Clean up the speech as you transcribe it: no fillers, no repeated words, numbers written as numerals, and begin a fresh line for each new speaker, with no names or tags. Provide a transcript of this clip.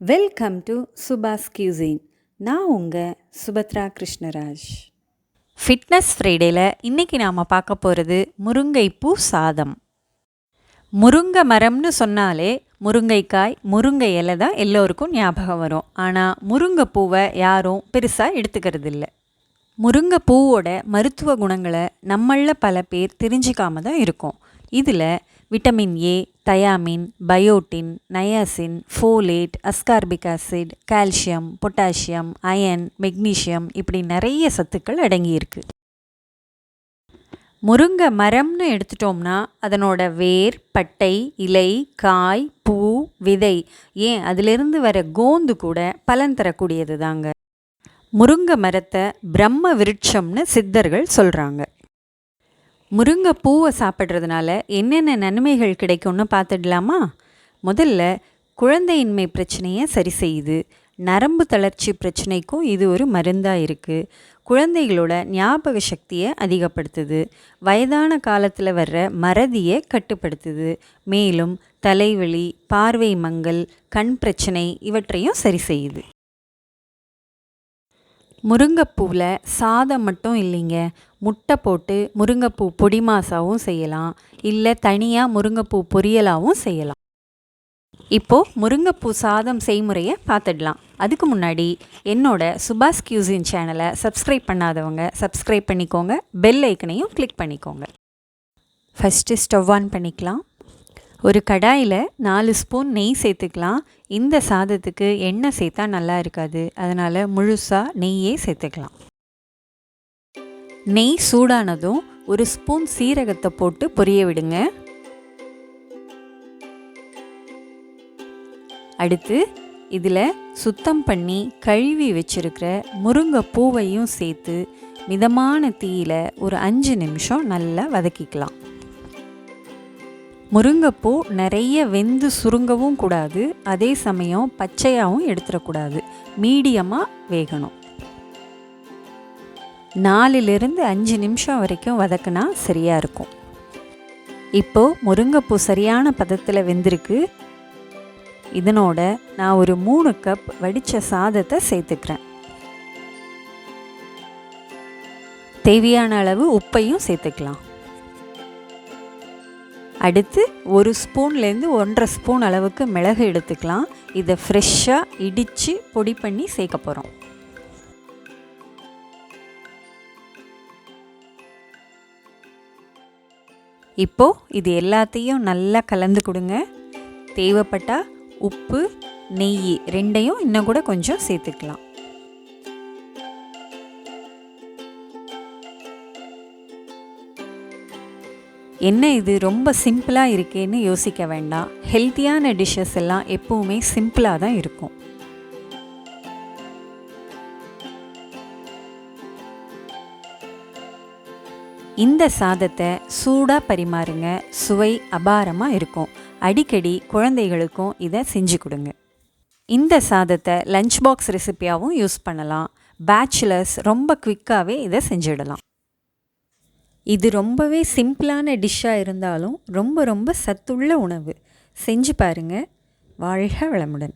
Welcome to Subha's cuisine. நான் உங்கள் Subhadra Krishnaraj.
Fitness ஃப்ரைடேயில் இன்றைக்கி நாம் பார்க்க போகிறது முருங்கைப்பூ சாதம். முருங்கை மரம்னு சொன்னாலே முருங்கைக்காய், முருங்கை இலை தான் எல்லோருக்கும் ஞாபகம் வரும். ஆனால் முருங்கைப்பூவை யாரும் பெருசாக எடுத்துக்கிறது இல்லை. முருங்கைப்பூவோட மருத்துவ குணங்களை நம்மளில் பல பேர் தெரிஞ்சிக்காம தான் இருக்கும். இதில் vitamin A, thiamine, biotin, niacin, folate, ascorbic acid, calcium, potassium, iron, magnesium இப்படி நிறைய சத்துக்கள் அடங்கியிருக்கு. முருங்கை மரம்னு எடுத்துட்டோம்னா அதனோட வேர், பட்டை, இலை, காய், பூ, விதை, ஏன் அதிலிருந்து வர கோந்து கூட பலன் தரக்கூடியது தாங்க. முருங்கை மரத்தை பிரம்ம விருட்சம்னு சித்தர்கள் சொல்கிறாங்க. முருங்கை பூவை சாப்பிட்றதுனால என்னென்ன நன்மைகள் கிடைக்கும்னு பார்த்துடலாமா? முதல்ல குழந்தையின்மை பிரச்சனையை சரி செய்யுது. நரம்பு தளர்ச்சி பிரச்சனைக்கும் இது ஒரு மருந்தாக இருக்குது. குழந்தைகளோட ஞாபக சக்தியை அதிகப்படுத்துது. வயதான காலத்தில் வர்ற மறதியை கட்டுப்படுத்துது. மேலும் தலைவலி, பார்வை மங்கல், கண் பிரச்சனை இவற்றையும் சரி செய்யுது. முருங்கைப்பூவில் சாதம் மட்டும் இல்லைங்க, முட்டை போட்டு முருங்கைப்பூ பொடி மாசாவும் செய்யலாம், இல்லை தனியாக முருங்கைப்பூ பொரியலாகவும் செய்யலாம். இப்போது முருங்கைப்பூ சாதம் செய்முறையை பார்த்துடலாம். அதுக்கு முன்னாடி என்னோட சுபாஸ் கியூசின் சேனலை சப்ஸ்கிரைப் பண்ணாதவங்க சப்ஸ்கிரைப் பண்ணிக்கோங்க, பெல் ஐக்கனையும் கிளிக் பண்ணிக்கோங்க. ஃபஸ்ட்டு ஸ்டவ் ஆன் பண்ணிக்கலாம். ஒரு கடாயில் 4 ஸ்பூன் நெய் சேர்த்துக்கலாம். இந்த சாதத்துக்கு எண்ணெய் சேர்த்தா நல்லா இருக்காது, அதனால் முழுசாக நெய்யே சேர்த்துக்கலாம். நெய் சூடானதும் 1 ஸ்பூன் சீரகத்தை போட்டு பொரிய விடுங்க. அடுத்து இதில் சுத்தம் பண்ணி கழுவி வச்சிருக்கிற முருங்கை பூவையும் சேர்த்து மிதமான தீயில் ஒரு 5 நிமிஷம் நல்லா வதக்கிக்கலாம். முருங்கைப்பூ நிறைய வெந்து சுருங்கவும் கூடாது, அதே சமயம் பச்சையாகவும் எடுத்துடக்கூடாது, மீடியமாக வேகணும். 4லிருந்து 5 நிமிஷம் வரைக்கும் வதக்குனா சரியாக இருக்கும். இப்போது முருங்கைப்பூ சரியான பதத்தில் வெந்திருக்கு. இதனோட நான் ஒரு 3 கப் வடித்த சாதத்தை சேர்த்துக்கிறேன். தேவையான அளவு உப்பையும் சேர்த்துக்கலாம். அடுத்து 1 ஸ்பூன்லேருந்து 1.5 ஸ்பூன் அளவுக்கு மிளகு எடுத்துக்கலாம். இதை ஃப்ரெஷ்ஷாக இடித்து பொடி பண்ணி சேர்க்க போகிறோம். இப்போது இது எல்லாத்தையும் நல்லா கலந்து கொடுங்க. தேவைப்பட்டால் உப்பு, நெய் ரெண்டையும் இன்னும் கூட கொஞ்சம் சேர்த்துக்கலாம். என்ன இது ரொம்ப சிம்பிளாக இருக்கேன்னு யோசிக்க வேண்டாம். ஹெல்த்தியான டிஷ்ஷஸ் எல்லாம் எப்போவுமே சிம்பிளாக தான் இருக்கும். இந்த சாதத்தை சூடாக பரிமாறுங்க, சுவை அபாரமாக இருக்கும். அடிக்கடி குழந்தைகளுக்கும் இதை செஞ்சு கொடுங்க. இந்த சாதத்தை லஞ்ச் பாக்ஸ் ரெசிப்பியாகவும் யூஸ் பண்ணலாம். பேச்சுலர்ஸ் ரொம்ப குவிக்காகவே இதை செஞ்சிடலாம். இது ரொம்பவே சிம்பிளான டிஷ்ஷாக இருந்தாலும் ரொம்ப ரொம்ப சத்துள்ள உணவு. செஞ்சு பாருங்கள். வாழ்க வளமுடன்.